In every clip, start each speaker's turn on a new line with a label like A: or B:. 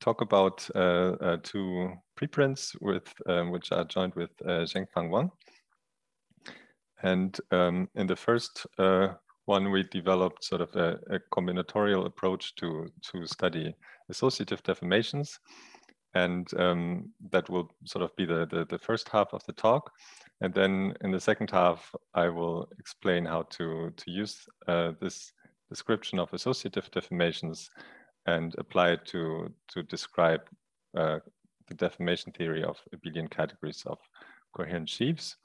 A: talk about two preprints with which are joined with Zhengfang Wang. And in the first one, we developed sort of a combinatorial approach to study associative deformations. And that will sort of be the first half of the talk. And then in the second half, I will explain how to use this description of associative deformations and apply it to describe the deformation theory of Abelian categories of coherent sheaves.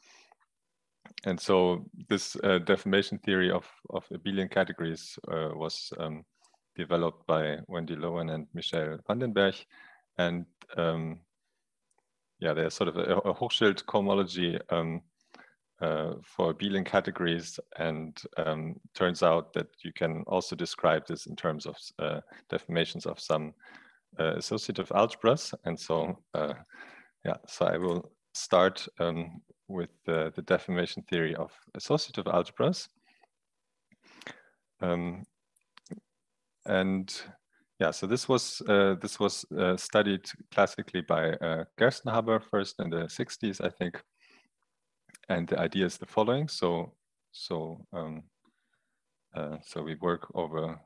A: And so this deformation theory of Abelian categories was developed by Wendy Lowen and Michel van den Bergh. And yeah, there's sort of a Hochschild cohomology for Abelian categories, and turns out that you can also describe this in terms of deformations of some associative algebras. And so, yeah, so I will start with the deformation theory of associative algebras. And yeah, so this was studied classically by Gerstenhaber first in the 60s, I think. And the idea is the following: so we work over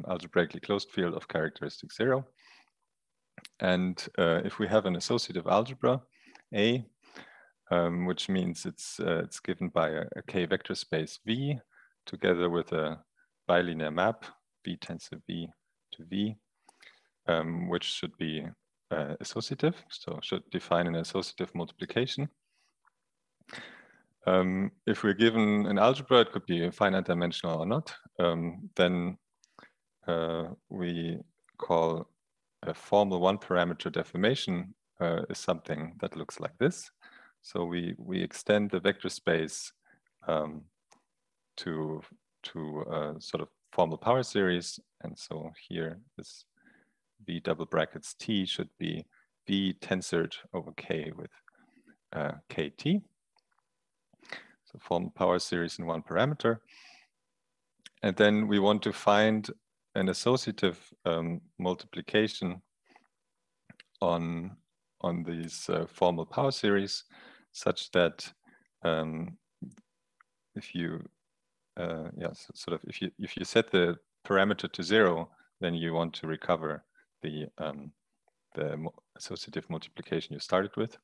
A: algebraically closed field of characteristic 0, and if we have an associative algebra A, which means it's given by a K vector space V, together with a bilinear map V tensor V to V, which should be associative, so should define an associative multiplication. If we're given an algebra, it could be finite dimensional or not, then we call a formal one parameter deformation is something that looks like this. So we extend the vector space to sort of formal power series. And so here this V double brackets T should be V tensored over K with KT. So formal power series in one parameter. And then we want to find an associative multiplication on these formal power series, such that if you if you set the parameter to 0, then you want to recover the associative multiplication you started with.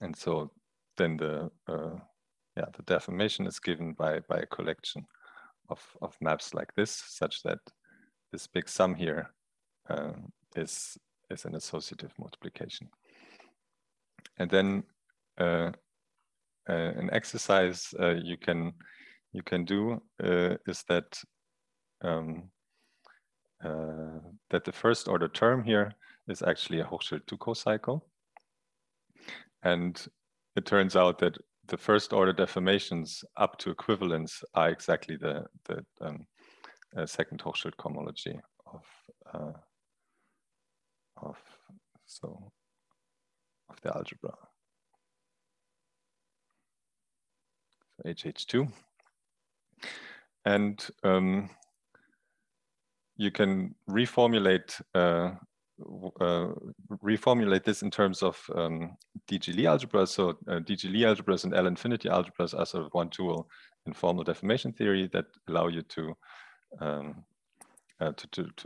A: And so then the deformation is given by a collection of maps like this, such that this big sum here is an associative multiplication. And then an exercise you can do is that that the first order term here is actually a Hochschild 2 cocycle, and it turns out that the first order deformations up to equivalence are exactly the second Hochschild cohomology of the algebra. So HH2. And you can reformulate this in terms of DG Lie algebras. So DG Lie algebras and L infinity algebras are sort of one tool in formal deformation theory that allow you to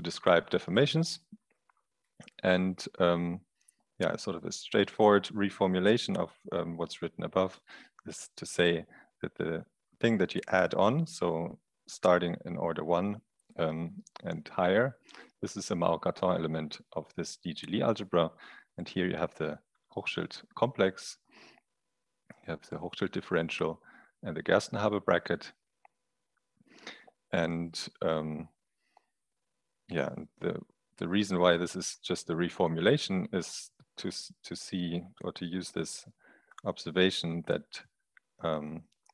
A: describe deformations. And yeah, sort of a straightforward reformulation of what's written above is to say that the thing that you add on, so starting in order 1 and higher, this is a Mao-Cartan element of this DG Lie algebra. And here you have the Hochschild complex, you have the Hochschild differential and the Gerstenhaber bracket. And yeah, the reason why this is just a reformulation is to see or to use this observation that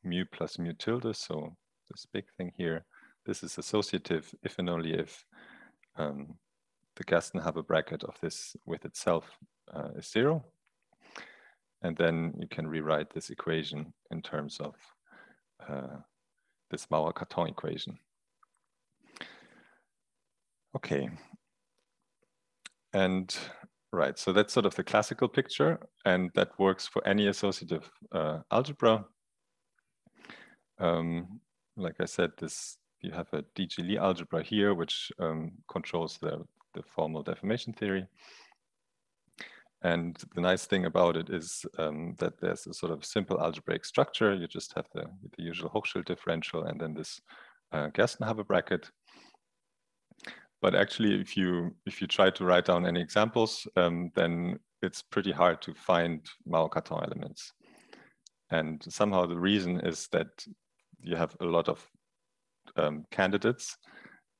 A: mu plus mu tilde, so this big thing here, this is associative if and only if the Gerstenhaber bracket of this with itself is 0. And then you can rewrite this equation in terms of this Mauer-Cartan equation. Okay. And right, so that's sort of the classical picture, and that works for any associative algebra. Like I said, you have a D.G. Lie algebra here, which controls the formal deformation theory. And the nice thing about it is that there's a sort of simple algebraic structure. You just have the usual Hochschild differential and then this Gerstenhaber bracket. But actually, if you try to write down any examples, then it's pretty hard to find Mao-Cartan elements. And somehow the reason is that you have a lot of candidates.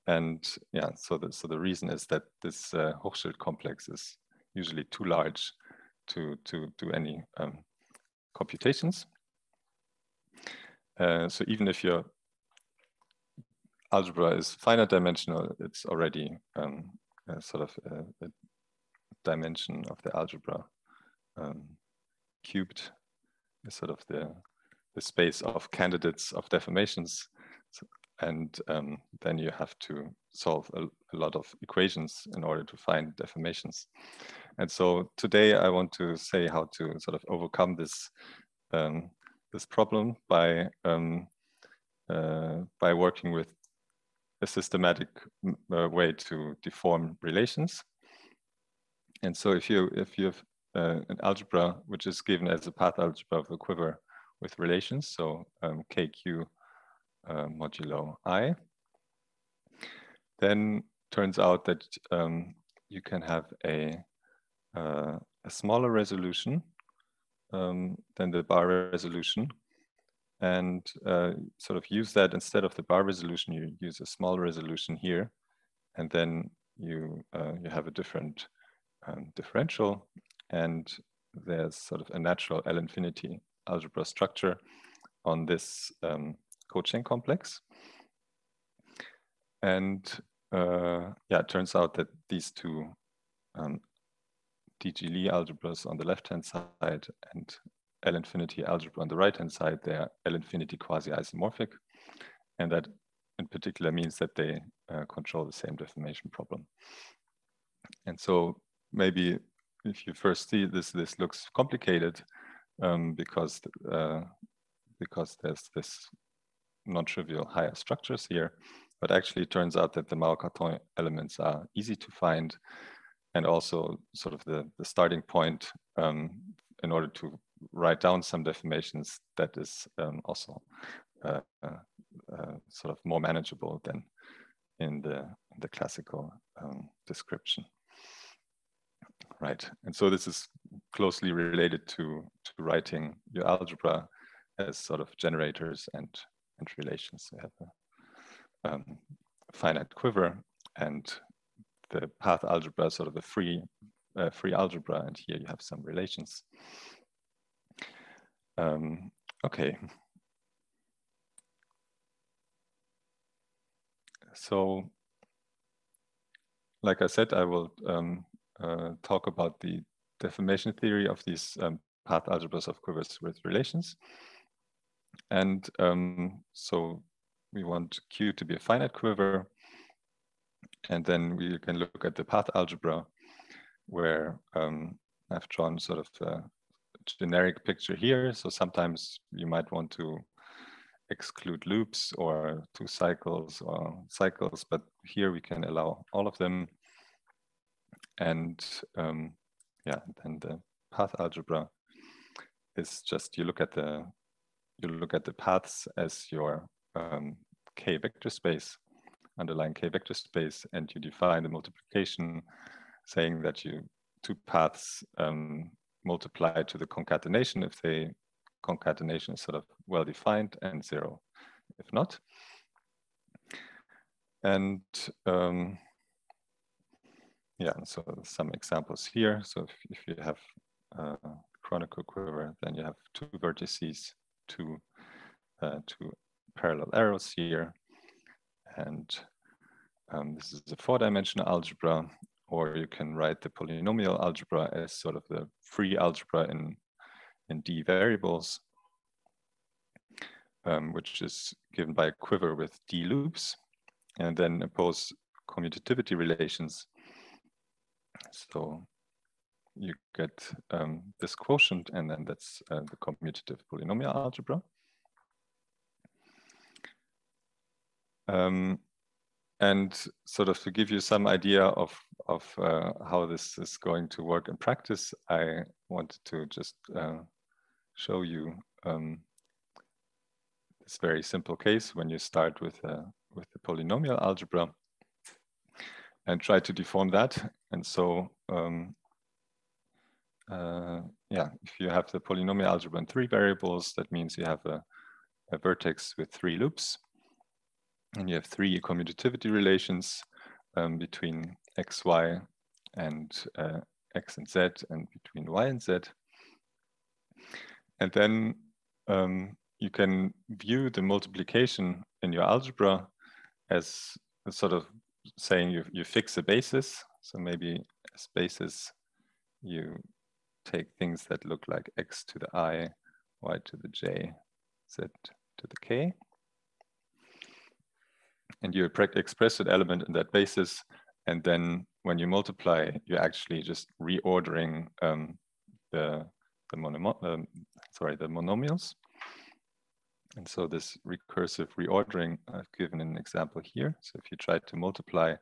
A: And yeah, so the reason is that this Hochschild complex is usually too large to do any computations. So even if your algebra is finite dimensional, it's already sort of a dimension of the algebra cubed is sort of the space of candidates of deformations. So, and then you have to solve a lot of equations in order to find deformations. And so today I want to say how to sort of overcome this this problem by working with a systematic way to deform relations. And so if you have an algebra which is given as a path algebra of a quiver with relations, so KQ modulo I, then turns out that you can have a smaller resolution than the bar resolution, and sort of use that instead of the bar resolution. You use a small resolution here, and then you have a different differential, and there's sort of a natural L infinity algebra structure on this cochain complex. And yeah, it turns out that these two D.G. Lie algebras on the left-hand side and L infinity algebra on the right-hand side, they are L infinity quasi-isomorphic. And that in particular means that they control the same deformation problem. And so maybe if you first see this looks complicated because there's this non-trivial higher structures here, but actually it turns out that the Mao-Cartan elements are easy to find, and also sort of the starting point in order to write down some deformations that is also sort of more manageable than in the classical description. Right, and so this is closely related to writing your algebra as sort of generators and relations. We have a finite quiver, and the path algebra is sort of a free algebra, and here you have some relations. Okay. So, like I said, I will talk about the deformation theory of these path algebras of quivers with relations. And so we want Q to be a finite quiver. And then we can look at the path algebra, where I've drawn sort of a generic picture here. So sometimes you might want to exclude loops or two cycles or cycles, but here we can allow all of them. And yeah, then the path algebra is just you look at the paths as your K vector space, underlying K vector space, and you define the multiplication, saying that two paths multiply to the concatenation if the concatenation is sort of well defined, and 0 if not. And yeah, so some examples here. So if you have a chronicle quiver, then you have two vertices, two parallel arrows here. And this is a 4-dimensional algebra, or you can write the polynomial algebra as sort of the free algebra in D variables, which is given by a quiver with D loops, and then impose commutativity relations. So you get this quotient, and then that's the commutative polynomial algebra. And sort of to give you some idea of how this is going to work in practice, I wanted to just show you this very simple case when you start with the polynomial algebra and try to deform that. And so, yeah, if you have the polynomial algebra in 3 variables, that means you have a vertex with 3 loops. And you have 3 commutativity relations between x, y, and x and z, and between y and z. And then you can view the multiplication in your algebra as a sort of saying you fix a basis. So maybe as basis, you take things that look like x to the I, y to the j, z to the k. And you express an element in that basis. And then when you multiply, you're actually just reordering the monomials. And so this recursive reordering, I've given an example here. So if you try to multiply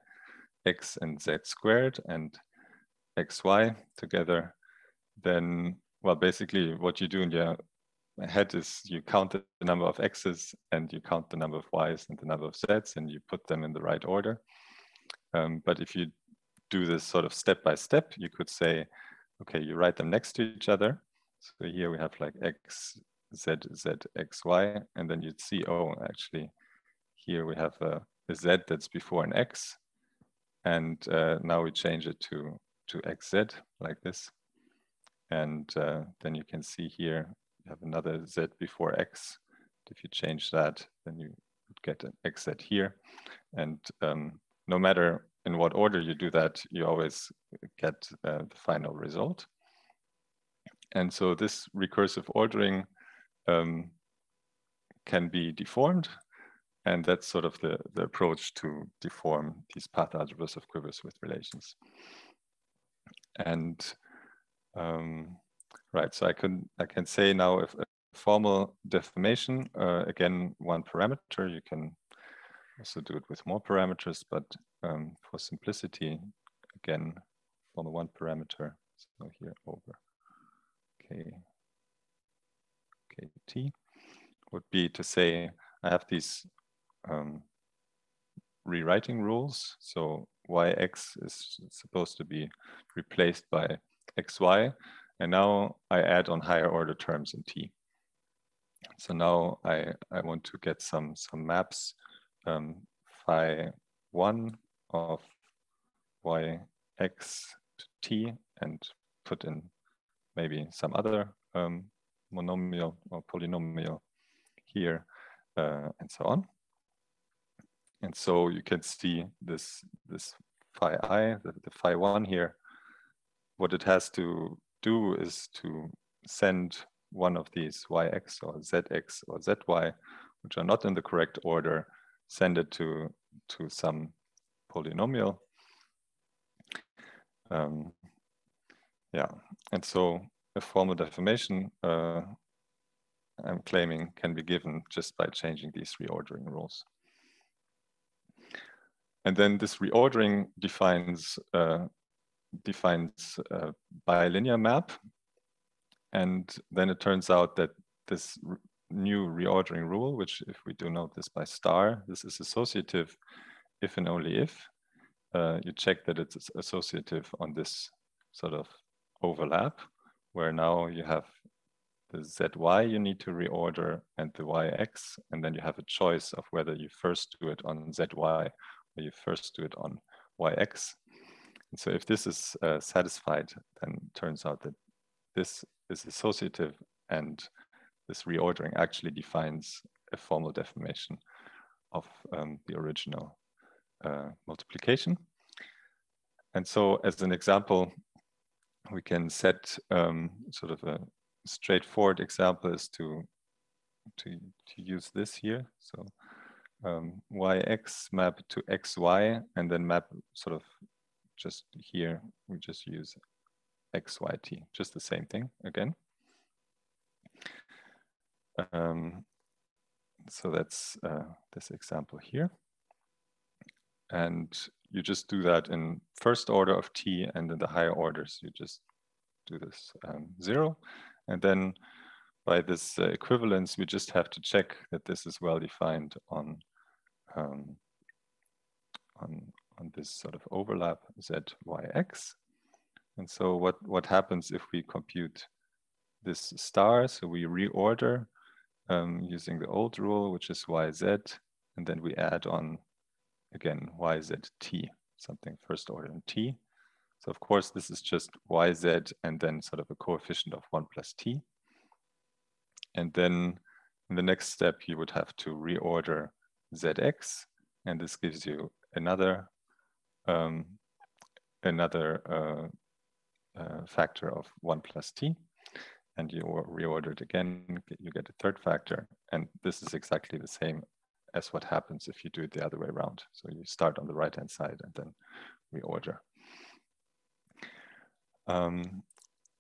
A: x and z squared and xy together, then, well, basically what you do in your head is you count the number of x's and you count the number of y's and the number of z's, and you put them in the right order. But if you do this sort of step by step, you could say, okay, you write them next to each other. So here we have like x, z, z, x, y, and then you'd see, oh, actually, here we have a z that's before an x, and now we change it to xz like this. And then you can see here, you have another z before x. If you change that, then you would get an xz here. And no matter in what order you do that, you always get the final result. And so this recursive ordering can be deformed. And that's sort of the approach to deform these path algebras of quivers with relations. And right, so I can say now if a formal deformation, again, 1 parameter, you can also do it with more parameters, but for simplicity, again, formal 1 parameter, so here over kt would be to say I have these rewriting rules. So yx is supposed to be replaced by xy, and now I add on higher order terms in T. So now I want to get some maps, phi 1 of yx to T, and put in maybe some other monomial or polynomial here, and so on. And so you can see this phi I, the phi 1 here. What it has to do is to send one of these yx or zx or zy, which are not in the correct order, send it to some polynomial. Yeah, and so a formal deformation I'm claiming can be given just by changing these reordering rules. And then this reordering defines a bilinear map. And then it turns out that this new reordering rule, which if we denote this by star, this is associative if and only if. You check that it's associative on this sort of overlap, where now you have the zy you need to reorder and the yx, and then you have a choice of whether you first do it on zy or you first do it on yx. And so if this is satisfied, then it turns out that this is associative, and this reordering actually defines a formal deformation of the original multiplication. And so as an example, we can set sort of a straightforward example is to use this here. So yx map to xy, and then map sort of just here, we just use xyt, just the same thing again. So that's this example here. And you just do that in first order of t, and in the higher orders, you just do this 0. And then by this equivalence, we just have to check that this is well defined on this sort of overlap z, y, x. And so what happens if we compute this star? So we reorder using the old rule, which is yz, and then we add on again yzt, something first order in t. So of course this is just yz and then sort of a coefficient of 1 plus t. And then in the next step you would have to reorder zx, and this gives you another factor of 1 plus t. And you reorder it again, you get a third factor. And this is exactly the same as what happens if you do it the other way around. So you start on the right-hand side and then reorder.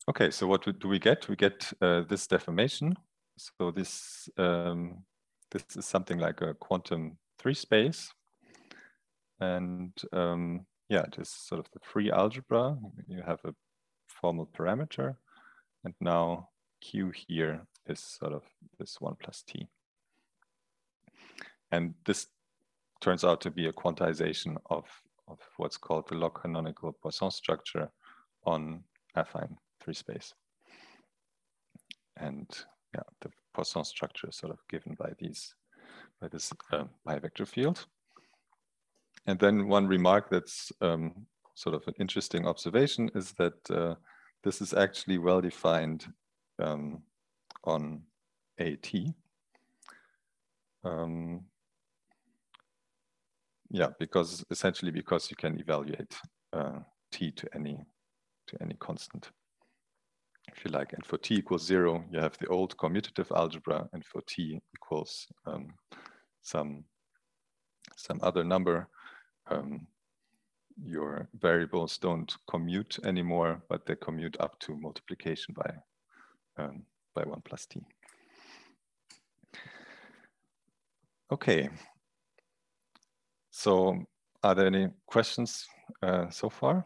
A: Okay, so what do we get? We get this deformation. So this is something like a quantum 3 space. And yeah, it is sort of the free algebra. You have a formal parameter. And now Q here is sort of this 1 plus t. And this turns out to be a quantization of what's called the log canonical Poisson structure on affine 3 space. And yeah, the Poisson structure is sort of given by this bivector field. And then one remark that's sort of an interesting observation is that this is actually well defined on AT. Yeah, because you can evaluate t to any constant, if you like. And for t equals 0, you have the old commutative algebra, and for t equals some other number, your variables don't commute anymore, but they commute up to multiplication by 1 plus t. Okay. So are there any questions so far?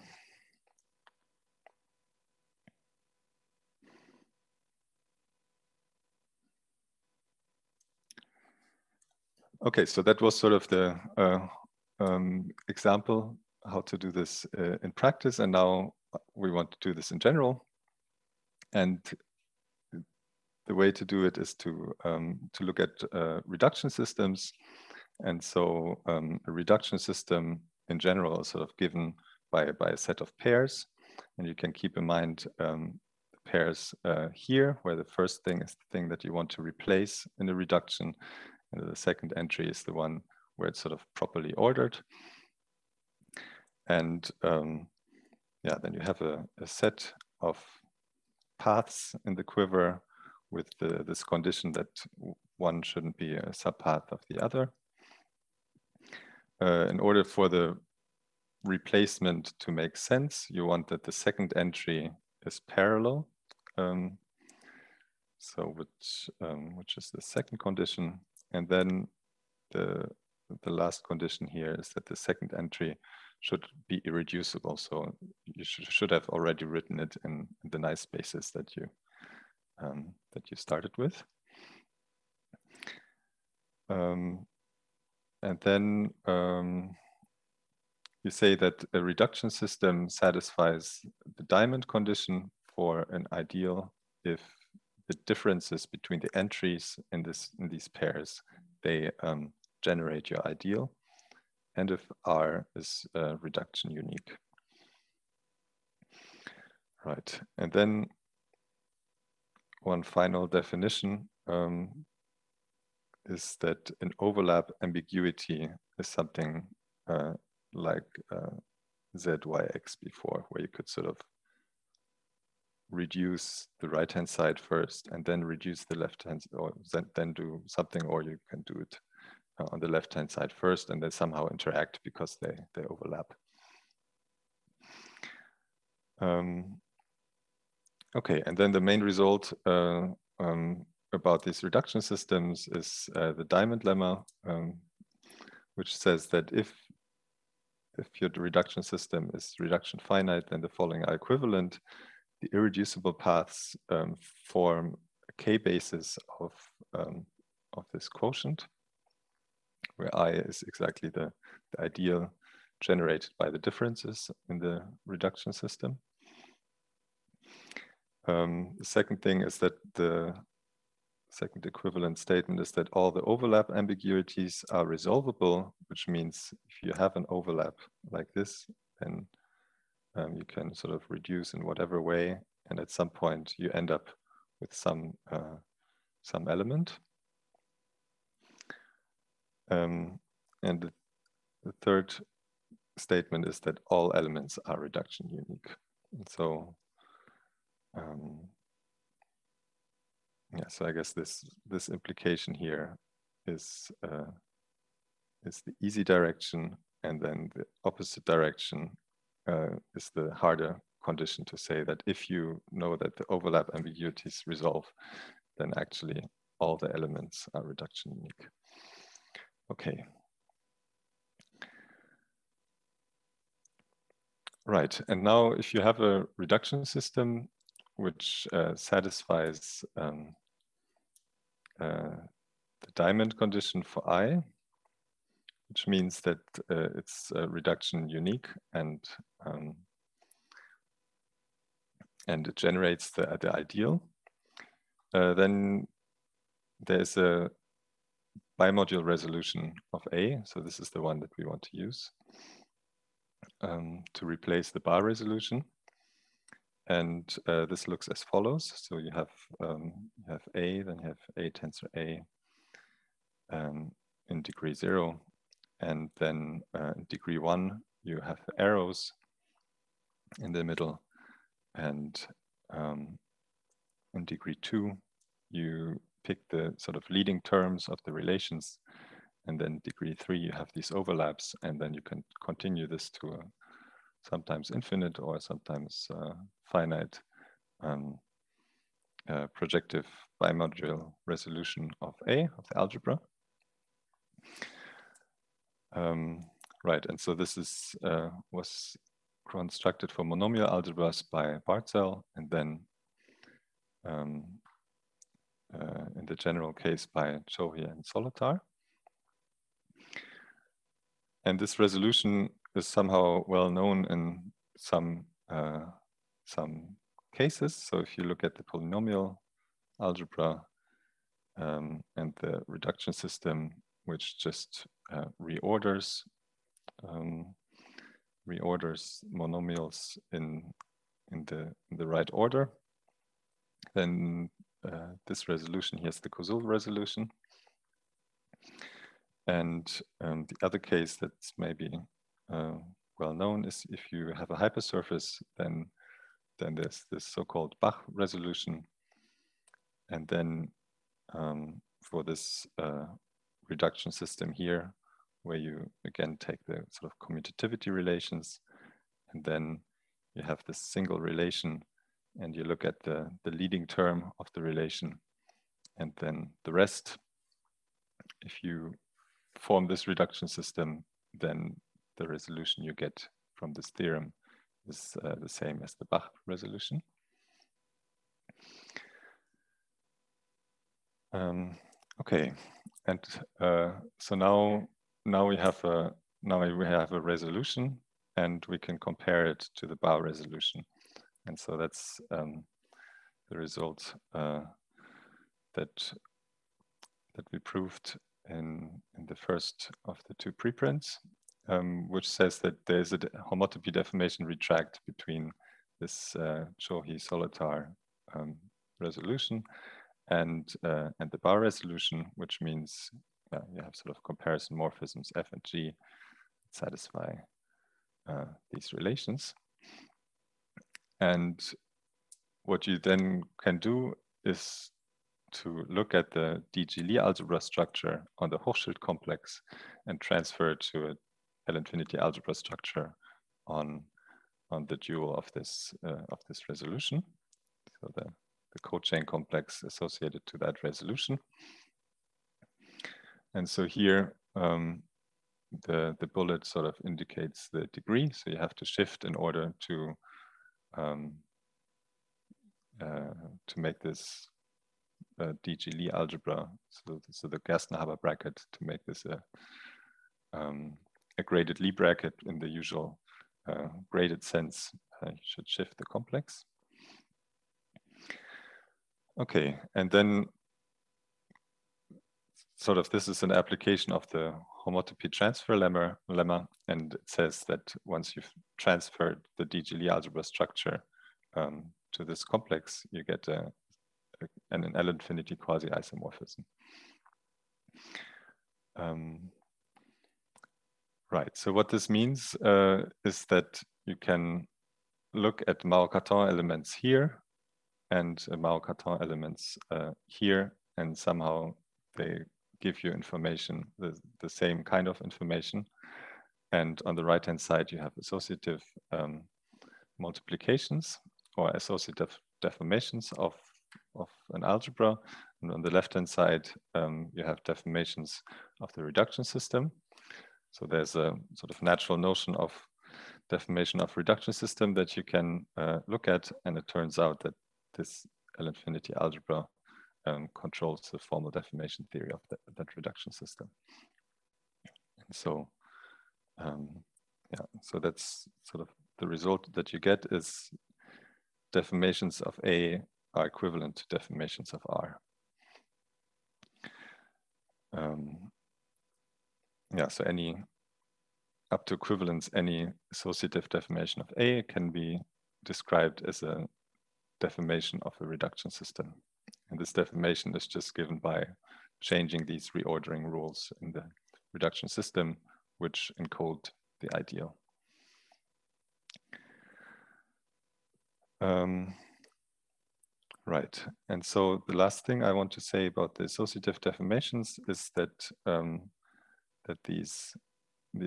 A: Okay, so that was sort of the example how to do this in practice, and now we want to do this in general. And the way to do it is to look at reduction systems. And so a reduction system in general is sort of given by a set of pairs. And you can keep in mind the pairs here, where the first thing is the thing that you want to replace in the reduction. And the second entry is the one where it's sort of properly ordered. And yeah, then you have a set of paths in the quiver with this condition that one shouldn't be a subpath of the other. In order for the replacement to make sense, you want that the second entry is parallel. So which is the second condition. And then the last condition here is that the second entry should be irreducible. So you should have already written it in the nice spaces that you started with. And then you say that a reduction system satisfies the diamond condition for an ideal if the differences between the entries in these pairs, they generate your ideal, and if R is reduction unique. Right, and then one final definition is that an overlap ambiguity is something like ZYX before, where you could sort of reduce the right-hand side first and then reduce the left-hand, or then do something, or you can do it on the left-hand side first, and they somehow interact because they overlap. Okay, and then the main result about these reduction systems is the diamond lemma, which says that if your reduction system is reduction finite, then the following are equivalent. The irreducible paths form a k-basis of this quotient, where I is exactly the ideal generated by the differences in the reduction system. The second thing is that the second equivalent statement is that all the overlap ambiguities are resolvable, which means if you have an overlap like this, then you can sort of reduce in whatever way, and at some point you end up with some element. And the third statement is that all elements are reduction unique. And so, yeah, so I guess this implication here is the easy direction, and then the opposite direction is the harder condition to say that if you know that the overlap ambiguities resolve, then actually all the elements are reduction unique. Okay. Right, and now if you have a reduction system which satisfies the diamond condition for I, which means that it's reduction unique and it generates the ideal, then there's a bimodule resolution of A. So this is the one that we want to use to replace the bar resolution. And this looks as follows. So you have A, then you have A tensor A in degree 0. And then in degree 1, you have the arrows in the middle. And in degree 2, you pick the sort of leading terms of the relations. And then degree 3, you have these overlaps. And then you can continue this to a sometimes infinite or sometimes finite projective bimodule resolution of A, of the algebra. Right, and so this is was constructed for monomial algebras by Bergh, and then in the general case by Chohi and Solotar. And this resolution is somehow well known in some cases. So if you look at the polynomial algebra and the reduction system, which just reorders monomials in the right order, then this resolution here is the Kosul resolution. And the other case that's maybe well known is if you have a hypersurface, then there's this so-called Bergh resolution. And then for this reduction system here, where you again take the sort of commutativity relations, and then you have this single relation, and you look at the leading term of the relation, and then the rest. If you form this reduction system, then the resolution you get from this theorem is the same as the Bergh resolution. Okay, and so now we have a resolution, and we can compare it to the Bergh resolution, and so that's the result that we proved in the first of the two preprints, which says that there's a homotopy deformation retract between this Chohi-Solotar resolution and the Bergh resolution, which means you have sort of comparison morphisms F and G that satisfy these relations. And what you then can do is to look at the DG Lie algebra structure on the Hochschild complex and transfer it to a L-infinity algebra structure on the dual of this resolution. So the cochain complex associated to that resolution. And so here, the bullet sort of indicates the degree. So you have to shift in order to make this DG Lie algebra. So the Gerstenhaber bracket, to make this a graded Lie bracket in the usual graded sense, you should shift the complex. Okay, and then sort of this is an application of the homotopy transfer lemma, and it says that once you've transferred the DG Lie algebra structure to this complex, you get an L-infinity quasi-isomorphism. Right, so what this means is that you can look at Mao-Cartan elements here and Mao-Cartan elements here, and somehow they give you information, the same kind of information. And on the right-hand side, you have associative multiplications or associative deformations of an algebra. And on the left-hand side, you have deformations of the reduction system. So there's a sort of natural notion of deformation of reduction system that you can look at. And it turns out that this L-infinity algebra controls the formal deformation theory of that reduction system. And so, yeah, so that's sort of the result that you get is deformations of A are equivalent to deformations of R. Yeah, so up to equivalence, any associative deformation of A can be described as a deformation of a reduction system. And this deformation is just given by changing these reordering rules in the reduction system, which encode the ideal. Right, and so the last thing I want to say about the associative deformations is that that these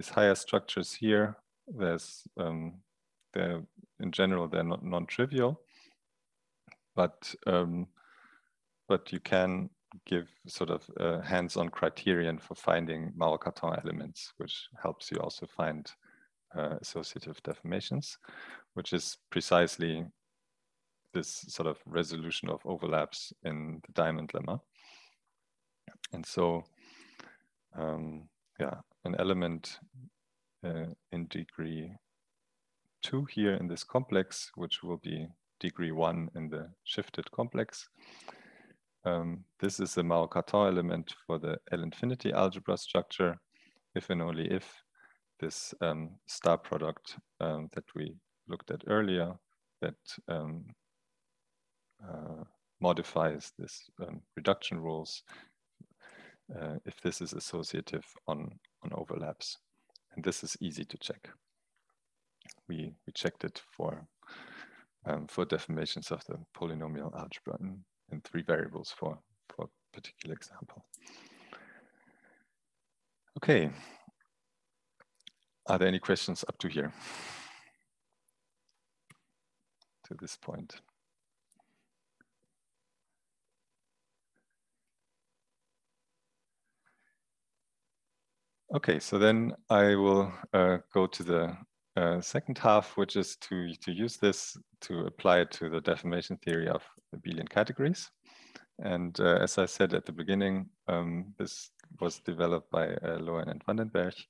A: higher structures here, they're in general they're not non-trivial, but you can give sort of a hands-on criterion for finding Mao-Cartan elements, which helps you also find associative deformations, which is precisely this sort of resolution of overlaps in the diamond lemma. And so, yeah, an element in degree 2 here in this complex, which will be degree 1 in the shifted complex. This is a Mao-Cartan element for the L-infinity algebra structure, if and only if this star product that we looked at earlier that modifies this reduction rules, if this is associative on overlaps. And this is easy to check. We checked it for deformations of the polynomial algebra in 3 variables for a particular example. Okay. Are there any questions up to here? To this point? Okay, so then I will go to the second half, which is to use this to apply it to the deformation theory of Abelian categories. And as I said at the beginning, this was developed by Lowen and Bergh.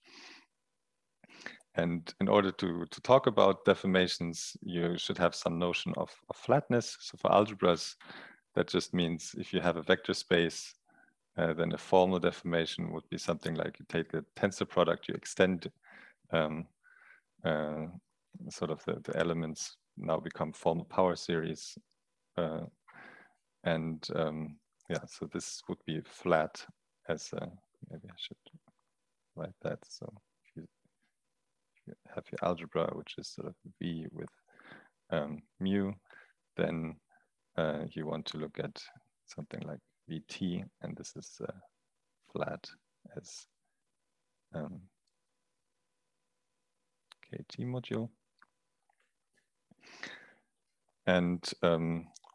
A: And in order to talk about deformations, you should have some notion of flatness. So for algebras, that just means if you have a vector space, then a formal deformation would be something like you take a tensor product, you extend sort of the elements now become formal power series. Yeah, so this would be flat as maybe I should write that. So if you have your algebra, which is sort of V with mu, then you want to look at something like Vt, and this is flat as Kt module. And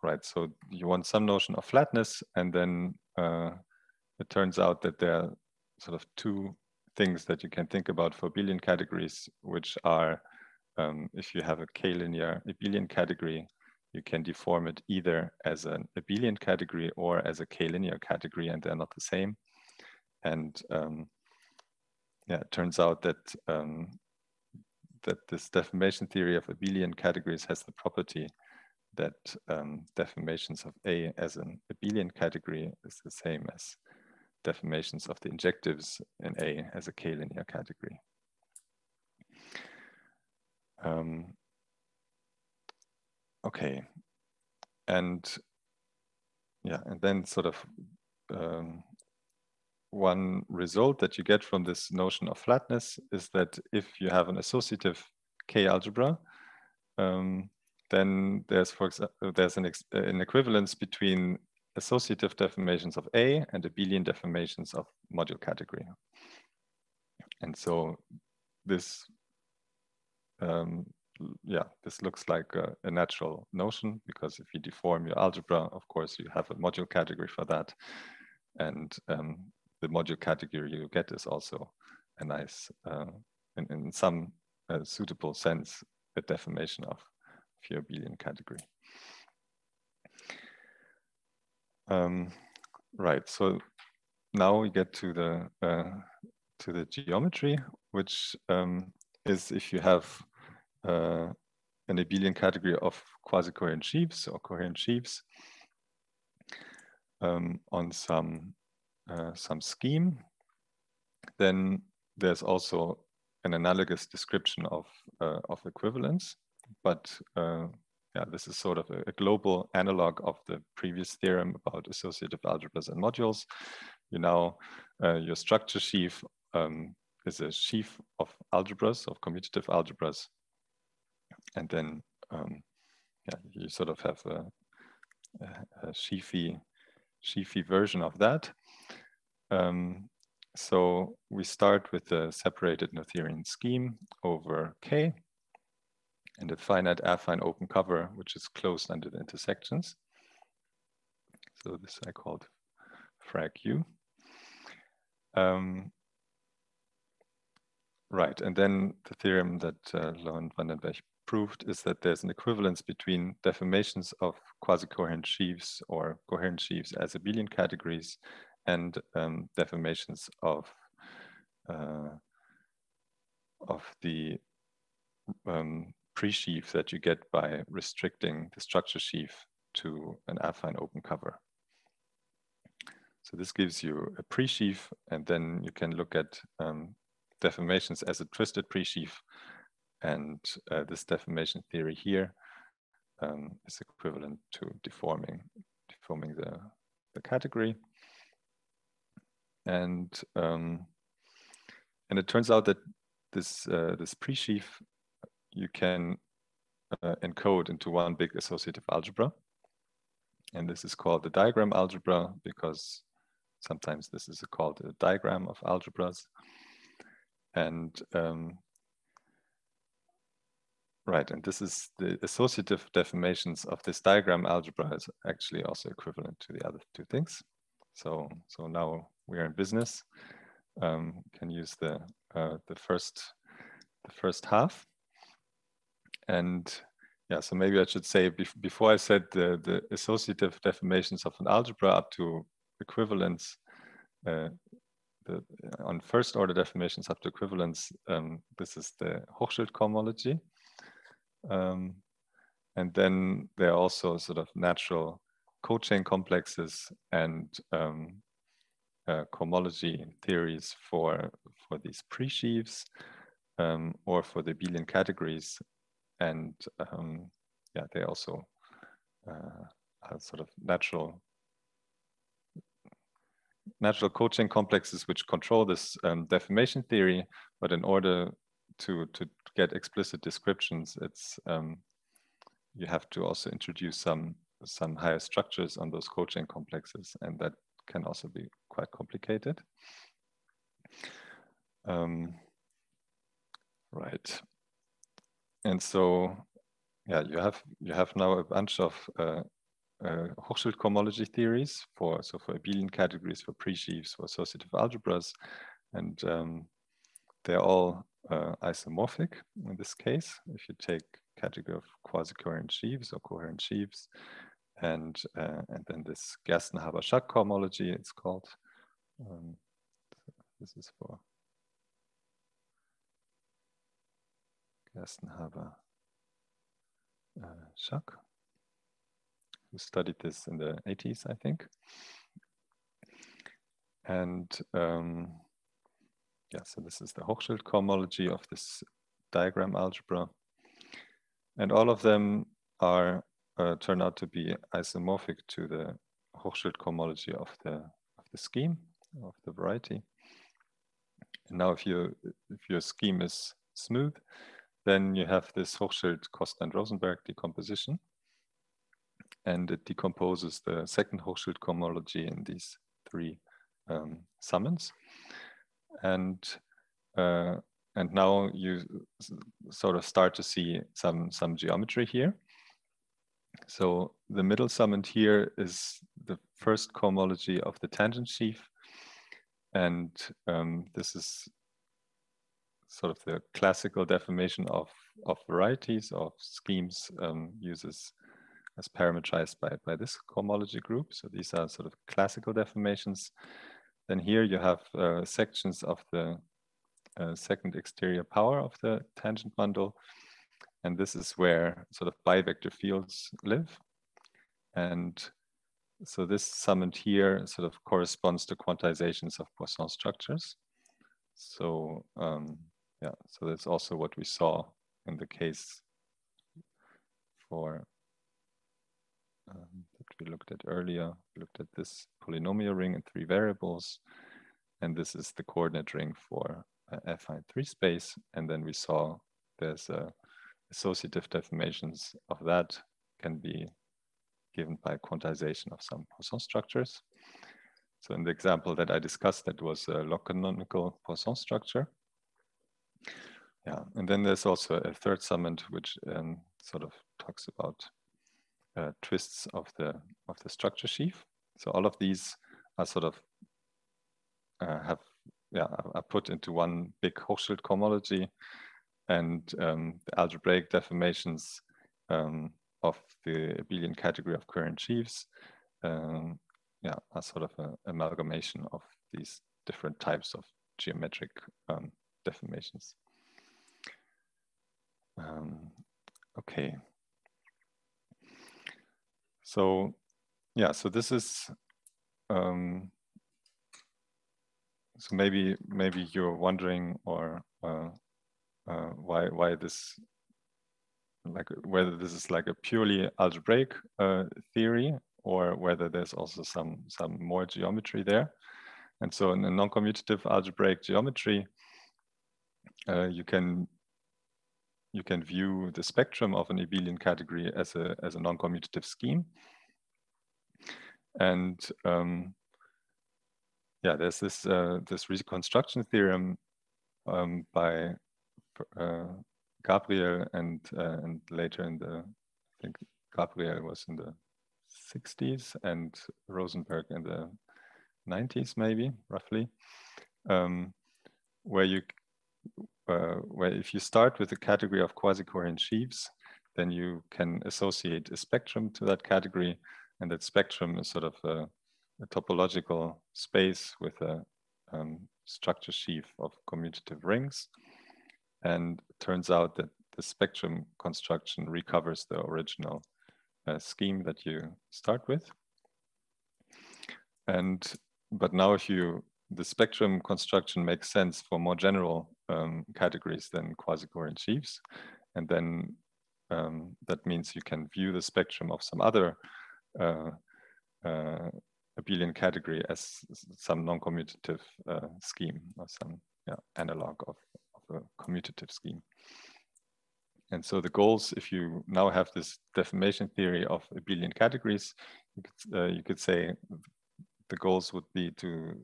A: right, so you want some notion of flatness, and then it turns out that there are sort of two things that you can think about for abelian categories, which are if you have a k-linear abelian category, you can deform it either as an abelian category or as a k-linear category, and they're not the same. And yeah, it turns out that that this deformation theory of abelian categories has the property that deformations of A as an abelian category is the same as deformations of the injectives in A as a k-linear category. Okay, and yeah, and then sort of one result that you get from this notion of flatness is that if you have an associative K algebra, then there's, for example, there's an equivalence between associative deformations of A and abelian deformations of module category. And so this, yeah, this looks like a natural notion, because if you deform your algebra, of course, you have a module category for that. And the module category you get is also a nice, in some suitable sense, a deformation of your abelian category. Right, so now we get to the geometry, which is if you have an abelian category of quasi-coherent sheaves or coherent sheaves on some scheme, then there's also an analogous description of equivalence, but yeah, this is sort of a global analog of the previous theorem about associative algebras and modules. You know, your structure sheaf is a sheaf of algebras, of commutative algebras, and then yeah, you sort of have a sheafy version of that. So we start with a separated Noetherian scheme over K and a finite affine open cover, which is closed under the intersections. So this I called frag U. Right, and then the theorem that Lowen van den Bergh proved is that there's an equivalence between deformations of quasi-coherent sheaves or coherent sheaves as abelian categories and deformations of the pre-sheaf that you get by restricting the structure sheaf to an affine open cover. So this gives you a pre-sheaf, and then you can look at deformations as a twisted pre-sheaf, and this deformation theory here is equivalent to deforming the category. And it turns out that this pre-sheaf you can encode into one big associative algebra, and this is called the diagram algebra, because sometimes this is called a diagram of algebras. And right, and this is the associative deformations of this diagram algebra is actually also equivalent to the other two things. So now we are in business. Can use the first half. And yeah, so maybe I should say before I said the associative deformations of an algebra up to equivalence, on first order deformations up to equivalence, this is the Hochschild cohomology. And then there are also sort of natural cochain complexes and cohomology theories for these pre-sheaves or for the abelian categories. And yeah, they also are sort of natural cochain complexes which control this deformation theory. But in order to get explicit descriptions, it's you have to also introduce some higher structures on those cochain complexes, and that can also be quite complicated. Right. And so, yeah, you have now a bunch of Hochschild cohomology theories for Abelian categories, for pre-sheaves, for associative algebras, and they're all isomorphic in this case. If you take category of quasi-coherent sheaves or coherent sheaves, and then this Gerstenhaber-Schack cohomology, it's called. This is for Gerstenhaber-Schack, who studied this in the 80s, I think. And yeah, so this is the Hochschild cohomology of this diagram algebra. And all of them are turn out to be isomorphic to the Hochschild cohomology of the scheme, of the variety. And now if your scheme is smooth, then you have this Hochschild Costa-Rosenberg decomposition. And it decomposes the second Hochschild cohomology in these three summons. And now you sort of start to see some geometry here. So the middle summand here is the first cohomology of the tangent sheaf. And this is sort of the classical deformation of varieties of schemes uses as parametrized by this cohomology group. So these are sort of classical deformations. Then here you have sections of the second exterior power of the tangent bundle. And this is where sort of bivector fields live. And so this summand here sort of corresponds to quantizations of Poisson structures. So yeah, so that's also what we saw in the case for that we looked at earlier. We looked at this polynomial ring in 3 variables, and this is the coordinate ring for affine 3 space. And then we saw there's associative deformations of that can be given by quantization of some Poisson structures. So in the example that I discussed, that was a log-canonical Poisson structure. Yeah, and then there's also a third summand which sort of talks about twists of the structure sheaf. So all of these are sort of are put into one big Hochschild cohomology, and the algebraic deformations of the Abelian category of coherent sheaves are sort of an amalgamation of these different types of geometric deformations. Okay. So yeah, so this is so maybe you're wondering or why this, like whether this is like a purely algebraic theory or whether there's also some more geometry there. And so in a noncommutative algebraic geometry, you can view the spectrum of an Abelian category as a noncommutative scheme. And yeah, there's this reconstruction theorem by Gabriel and later in the, I think Gabriel was in the 60s and Rosenberg in the 90s, maybe roughly, where if you start with a category of quasi-coherent sheaves, then you can associate a spectrum to that category, and that spectrum is sort of a topological space with a structure sheaf of commutative rings. And it turns out that the spectrum construction recovers the original scheme that you start with. But now the spectrum construction makes sense for more general categories than quasi-coherent sheaves. And then that means you can view the spectrum of some other Abelian category as some non-commutative scheme or some analog of a commutative scheme. And so the goals, if you now have this deformation theory of Abelian categories, you could say the goals would be to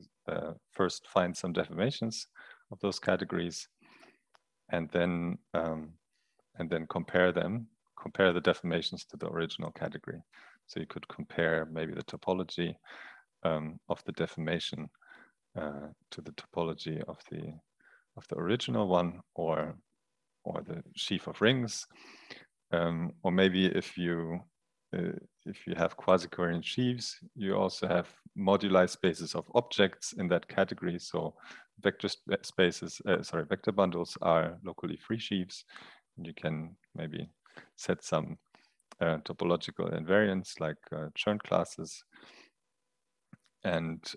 A: first find some deformations of those categories, and then compare the deformations to the original category. So you could compare maybe the topology of the deformation to the topology of the original one, or the sheaf of rings, or maybe if you have quasi-coherent sheaves, you also have moduli spaces of objects in that category. So vector spaces, vector bundles are locally free sheaves, and you can maybe set some topological invariants like Chern classes, and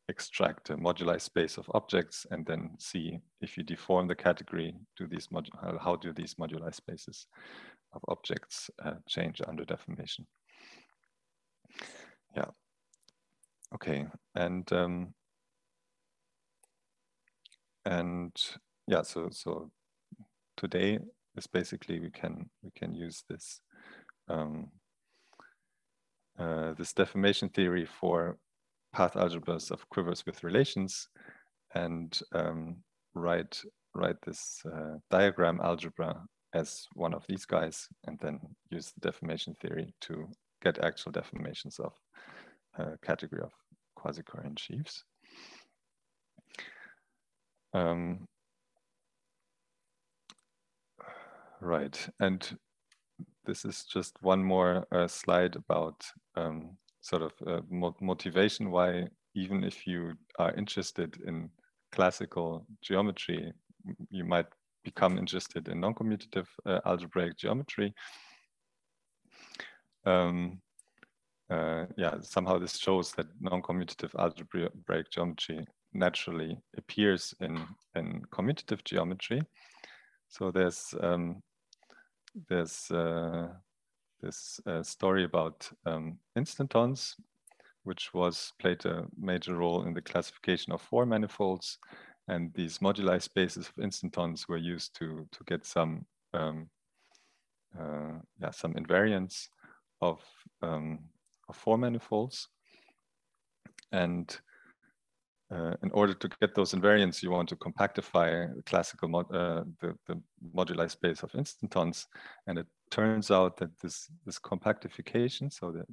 A: extract a moduli space of objects, and then see if you deform the category, how do these moduli spaces of objects change under deformation. Yeah. Okay. And yeah. So today is basically we can use this this deformation theory for path algebras of quivers with relations, and write this diagram algebra as one of these guys, and then use the deformation theory to get actual deformations of a category of quasi-coherent sheaves. Right, and this is just one more slide about sort of motivation why, even if you are interested in classical geometry, you might become interested in noncommutative algebraic geometry. Yeah, somehow this shows that noncommutative algebraic geometry naturally appears in commutative geometry. So there's this story about instantons, which played a major role in the classification of four manifolds, and these moduli spaces of instantons were used to get some some invariants of four manifolds. And in order to get those invariants, you want to compactify the classical the moduli space of instantons, and it turns out that this compactification, so the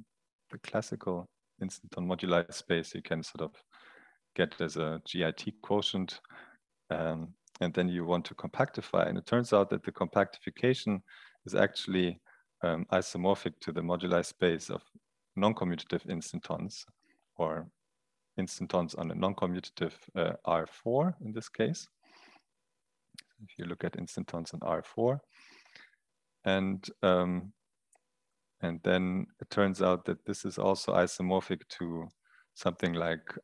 A: classical instanton moduli space, you can sort of get as a GIT quotient, and then you want to compactify, and it turns out that the compactification is actually isomorphic to the moduli space of noncommutative instantons, or instantons on a noncommutative R4 in this case. If you look at instantons on R4, and then it turns out that this is also isomorphic to something like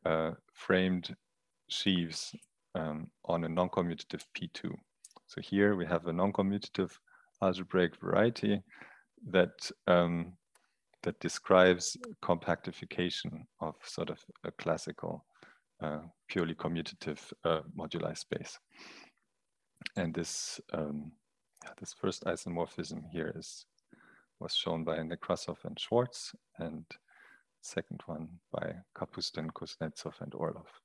A: framed sheaves on a noncommutative P2. So here we have a noncommutative algebraic variety that that describes compactification of sort of a classical purely commutative moduli space. And this this first isomorphism here was shown by Nekrasov and Schwartz, and second one by Kapustin, Kuznetsov, and Orlov.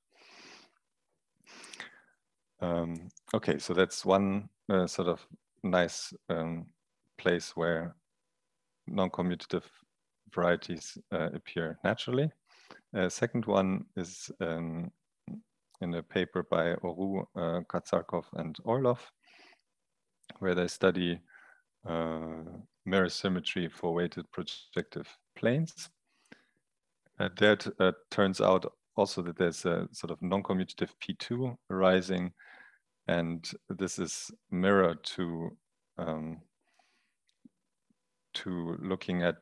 A: Okay, so that's one sort of nice place where non-commutative varieties appear naturally. Second one is in a paper by Oru, Katsarkov, and Orlov, where they study mirror symmetry for weighted projective planes. That turns out also that there's a sort of non-commutative P2 arising, and this is mirror to looking at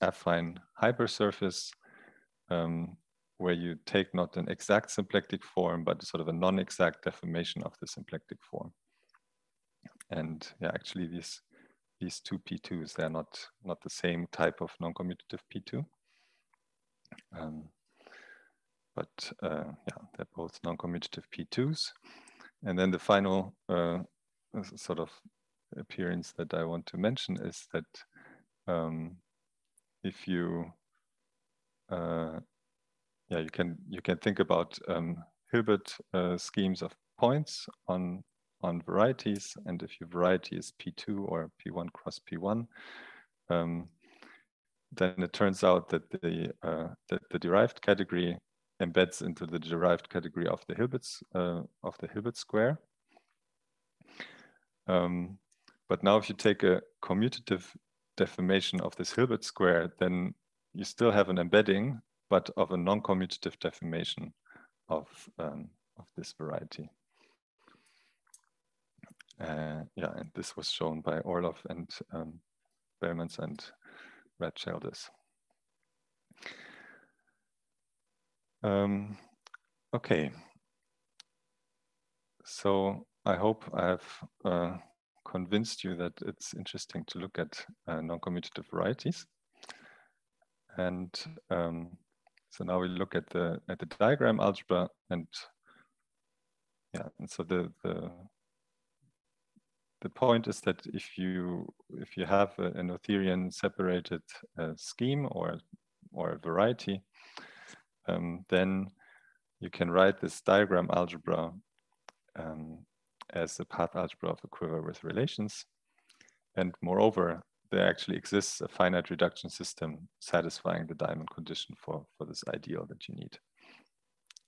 A: affine hypersurface, where you take not an exact symplectic form, but sort of a non-exact deformation of the symplectic form. And yeah, actually these two P2s, they're not the same type of non-commutative P2. But yeah, they're both non-commutative P2s. And then the final sort of appearance that I want to mention is that if you yeah, you can think about Hilbert schemes of points on varieties, and if your variety is P2 or P1 cross P1, then it turns out that the derived category embeds into the derived category of the Hilbert square. But now if you take a commutative deformation of this Hilbert square, then you still have an embedding, but of a non-commutative deformation of this variety. Yeah, and this was shown by Orlov and Bellmans and Ratcheldes. Okay, so I hope I have convinced you that it's interesting to look at non-commutative varieties. And so now we look at the diagram algebra, and yeah, and so the point is that if you have a Noetherian separated scheme or a variety, then you can write this diagram algebra as a path algebra of a quiver with relations. And moreover, there actually exists a finite reduction system satisfying the diamond condition for this ideal that you need.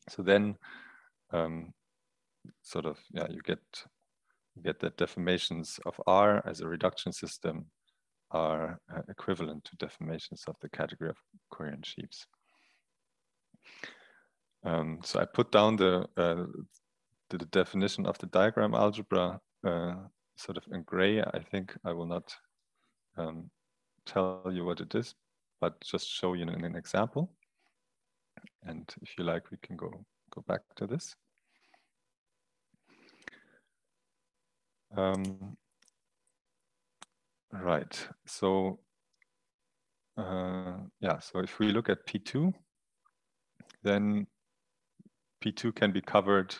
A: So then sort of, yeah, you get that deformations of R as a reduction system are equivalent to deformations of the category of coherent sheaves. So I put down the definition of the diagram algebra sort of in gray. I think I will not tell you what it is, but just show you in an example. And if you like, we can go back to this. Right, so yeah, so if we look at P2, then P2 can be covered,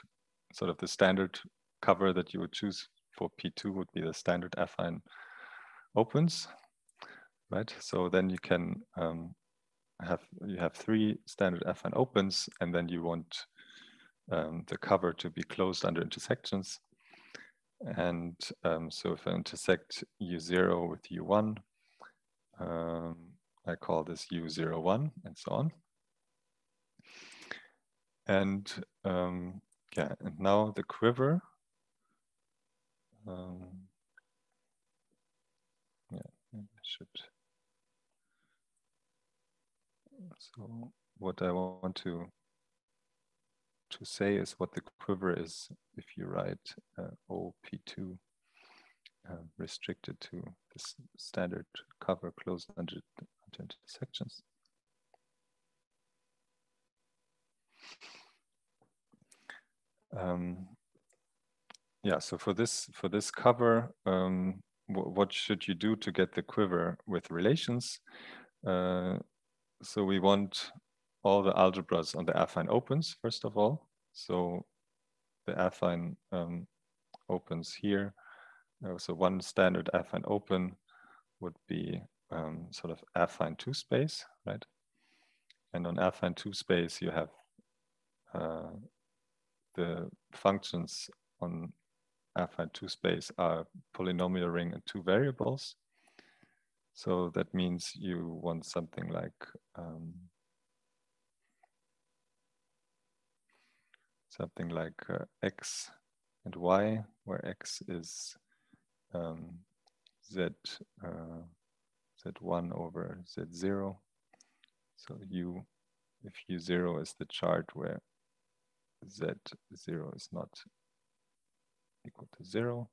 A: sort of the standard cover that you would choose for P2 would be the standard affine opens, right? So then you can have three standard affine opens, and then you want the cover to be closed under intersections. And so if I intersect U0 with U1, I call this U01 and so on. And yeah, and now the quiver. Yeah, I should. So what I want to say is what the quiver is if you write OP2 restricted to this standard cover closed under intersections. Yeah, so for this cover, what should you do to get the quiver with relations? So we want all the algebras on the affine opens, first of all. So the affine opens here. So one standard affine open would be sort of affine 2 space, right? And on affine 2 space, you have the functions on affine 2 space are polynomial ring and 2 variables. So that means you want something like x and y, where x is z1 over z0. So if u0 is the chart where z0 is not equal to 0,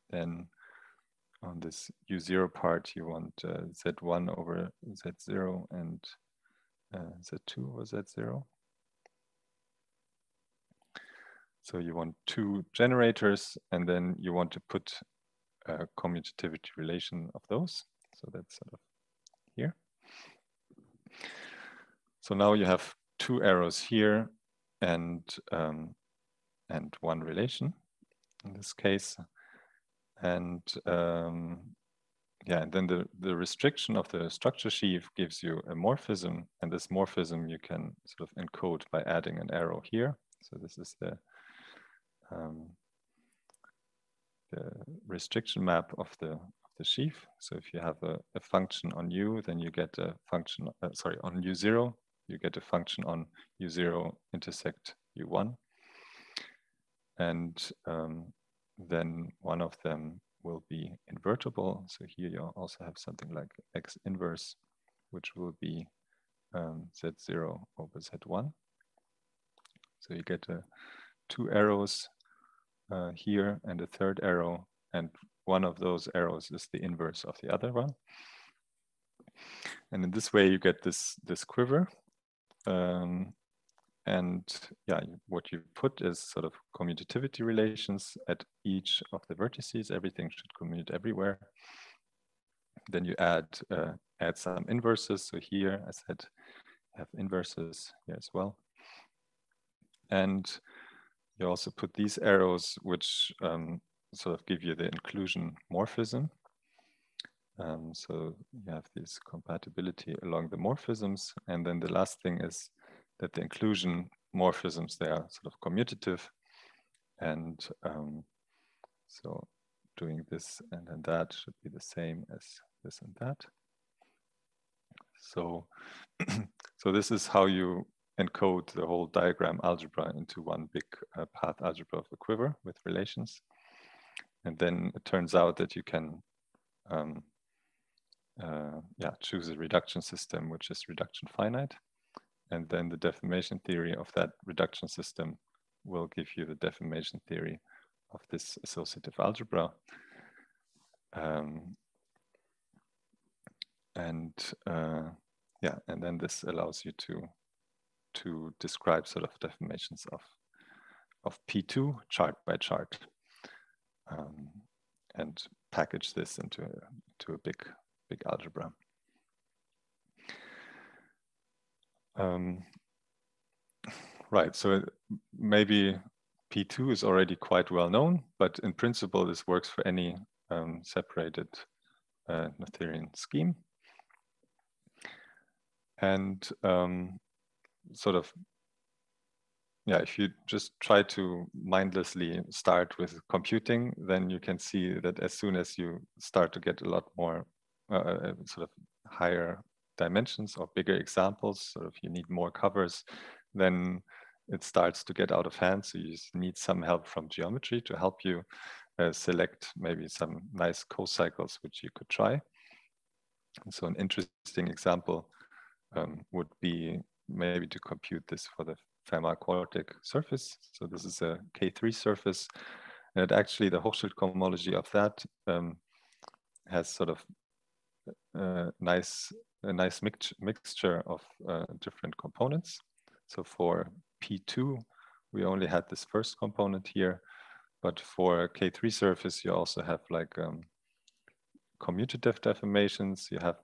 A: then on this u0 part, you want z1 over z0 and z2 over z0. So you want two generators, and then you want to put a commutativity relation of those. So that's sort of here. So now you have two arrows here and one relation in this case. And yeah, and then the restriction of the structure sheaf gives you a morphism, and this morphism you can sort of encode by adding an arrow here. So this is the restriction map of the sheaf. So if you have a function on U, then you get a function, on U0, you get a function on U0 intersect U1. And then one of them will be invertible. So here you also have something like X inverse, which will be Z0 over Z1. So you get two arrows here and a third arrow, and one of those arrows is the inverse of the other one. And in this way you get this quiver. And yeah, what you put is sort of commutativity relations at each of the vertices. Everything should commute everywhere. Then you add some inverses. So here I said have inverses here as well. And you also put these arrows, which sort of give you the inclusion morphism. So you have this compatibility along the morphisms. And then the last thing is that the inclusion morphisms, they are sort of commutative. And so doing this and then that should be the same as this and that. So, so this is how you encode the whole diagram algebra into one big path algebra of a quiver with relations. And then it turns out that you can choose a reduction system, which is reduction finite. And then the deformation theory of that reduction system will give you the deformation theory of this associative algebra. And then this allows you to describe sort of deformations of P2 chart by chart, and package this into a big algebra. Right, so maybe P2 is already quite well known, but in principle, this works for any separated Noetherian scheme. And sort of, yeah, if you just try to mindlessly start with computing, then you can see that as soon as you start to get a lot more sort of higher dimensions or bigger examples, sort of you need more covers, then it starts to get out of hand. So you need some help from geometry to help you select maybe some nice co-cycles which you could try. And so an interesting example would be maybe to compute this for the Fermat-Quartic surface. So this is a K3 surface, and actually the Hochschild cohomology of that has sort of a nice mixture of different components. So for P2, we only had this first component here, but for K3 surface, you also have like commutative deformations. You have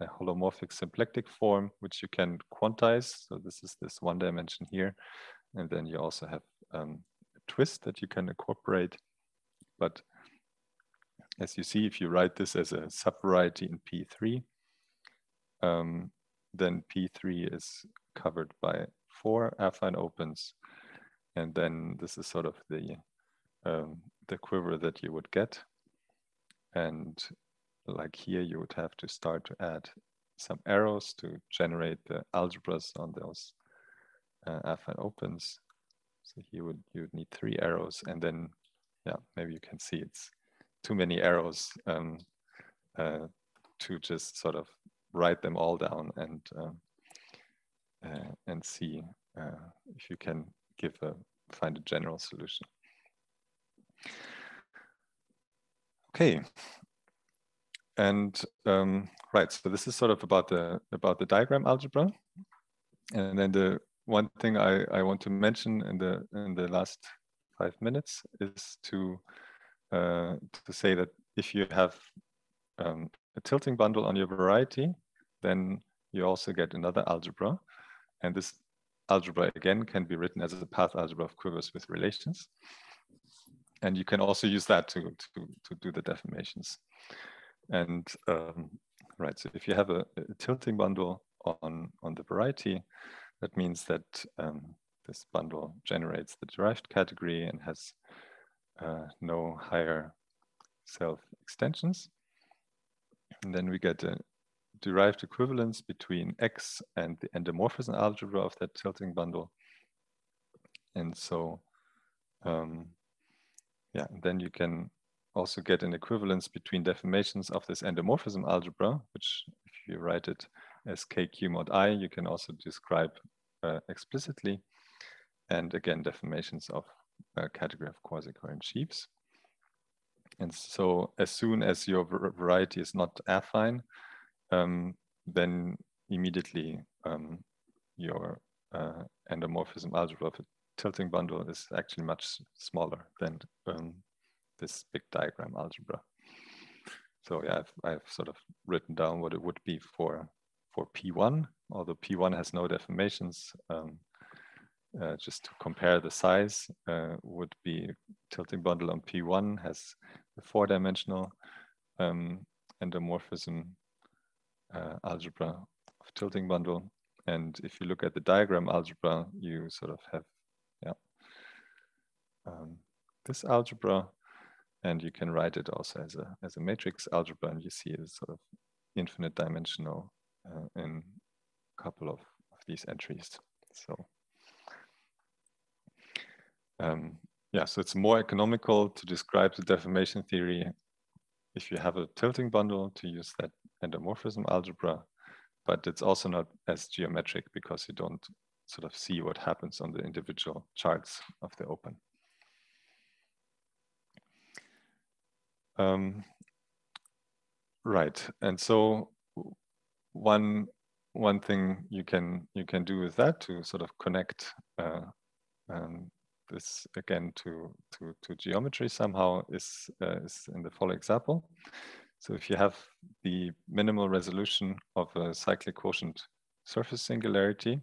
A: a holomorphic symplectic form, which you can quantize. So this is this one dimension here. And then you also have a twist that you can incorporate. But as you see, if you write this as a subvariety in P3, then P3 is covered by 4 affine opens. And then this is sort of the quiver that you would get. And like here, you would have to start to add some arrows to generate the algebras on those affine opens. So here you would need 3 arrows, and then, yeah, maybe you can see it's too many arrows to just sort of write them all down and see if you can find a general solution. Okay. And right, so this is sort of about the diagram algebra. And then the one thing I want to mention in the last 5 minutes is to say that if you have a tilting bundle on your variety, then you also get another algebra. And this algebra again can be written as a path algebra of quivers with relations. And you can also use that to do the deformations. And right, so if you have a tilting bundle on the variety, that means that this bundle generates the derived category and has no higher self-extensions. And then we get a derived equivalence between X and the endomorphism algebra of that tilting bundle. And so, yeah, and then you can also get an equivalence between deformations of this endomorphism algebra, which if you write it as KQ mod I, you can also describe explicitly. And again, deformations of a category of quasi-coherent sheaves. And so as soon as your variety is not affine, then immediately your endomorphism algebra of a tilting bundle is actually much smaller than this big diagram algebra. So yeah, I've sort of written down what it would be for P1, although P1 has no deformations. Just to compare the size, would be tilting bundle on P1 has a 4-dimensional endomorphism algebra of tilting bundle. And if you look at the diagram algebra, you sort of have this algebra, and you can write it also as a matrix algebra, and you see it's sort of infinite dimensional in a couple of these entries. So yeah, so it's more economical to describe the deformation theory if you have a tilting bundle to use that endomorphism algebra, but it's also not as geometric because you don't sort of see what happens on the individual charts of the open. Right, and so one thing you can do with that to sort of connect this again to geometry somehow is in the following example. So if you have the minimal resolution of a cyclic quotient surface singularity,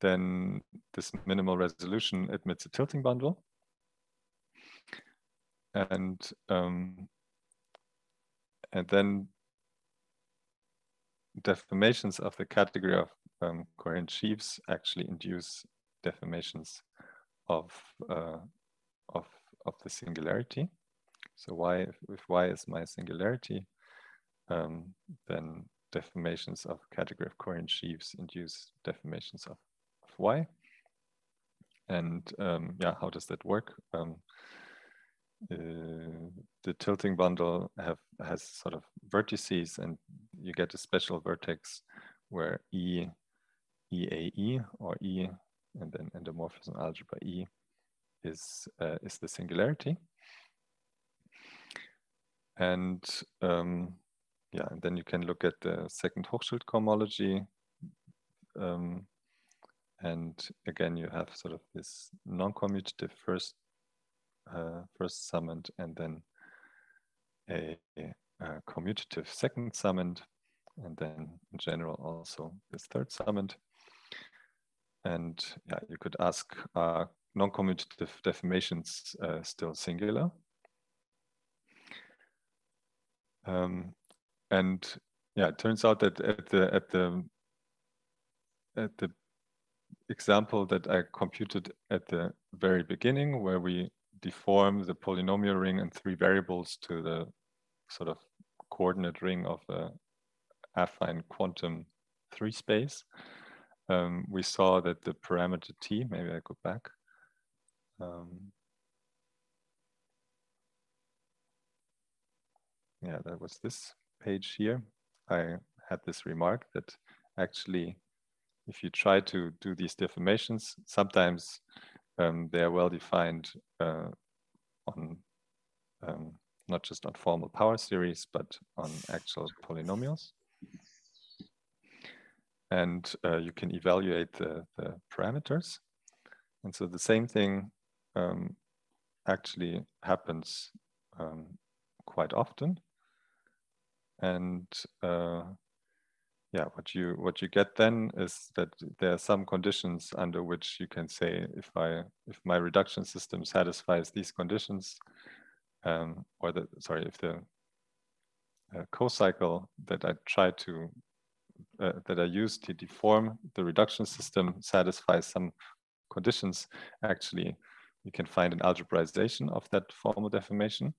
A: then this minimal resolution admits a tilting bundle. And then deformations of the category of coherent sheaves actually induce deformations of the singularity. So if Y is my singularity, then deformations of category of coherent sheaves induce deformations of Y. And yeah, how does that work? The tilting bundle has sort of vertices, and you get a special vertex where EAE or E, and then endomorphism algebra E is the singularity. And yeah, and then you can look at the second Hochschild cohomology. And again, you have sort of this noncommutative first summand, and then a commutative second summand, and then in general also this third summand. And yeah, you could ask, are non-commutative deformations still singular? And yeah, it turns out that at the example that I computed at the very beginning, where we deform the polynomial ring in 3 variables to the sort of coordinate ring of the affine quantum 3 space, we saw that the parameter t, maybe I go back. Yeah, that was this page here. I had this remark that actually, if you try to do these deformations, sometimes they are well defined on not just on formal power series, but on actual polynomials. And you can evaluate the parameters. And so the same thing actually happens quite often. And yeah, what you get then is that there are some conditions under which you can say, if my reduction system satisfies these conditions, or if the cocycle that I try to that I use to deform the reduction system satisfies some conditions. Actually, you can find an algebraization of that formal deformation.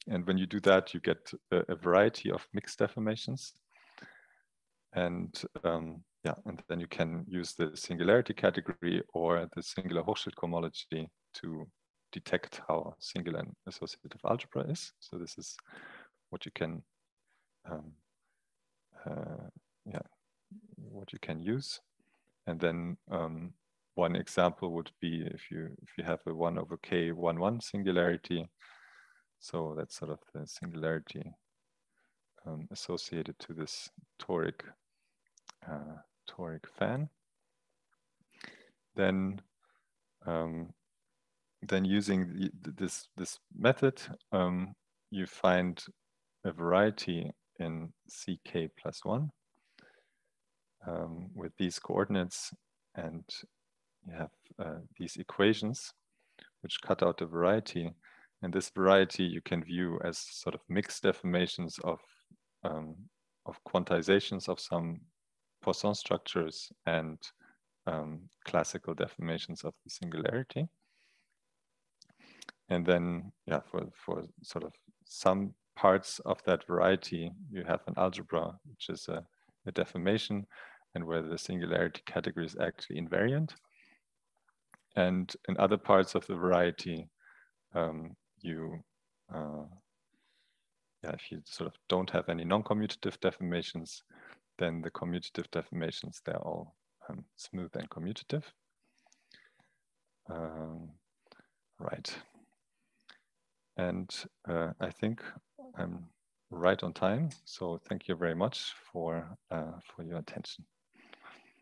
A: And when you do that, you get a variety of mixed deformations. And yeah, and then you can use the singularity category or the singular Hochschild cohomology to detect how singular and associative algebra is. So this is what you can, yeah, what you can use. And then one example would be if you have a 1 over k 1 singularity. So that's sort of the singularity associated to this toric fan. Then using this method, you find a variety in ck plus 1 with these coordinates, and you have these equations which cut out the variety. And this variety you can view as sort of mixed deformations of quantizations of some Poisson structures and classical deformations of the singularity. And then, yeah, for sort of some parts of that variety, you have an algebra, which is a deformation, and where the singularity category is actually invariant. And in other parts of the variety, if you sort of don't have any non-commutative deformations, then the commutative deformations, they're all smooth and commutative. Right. And I think I'm right on time. So thank you very much for your attention.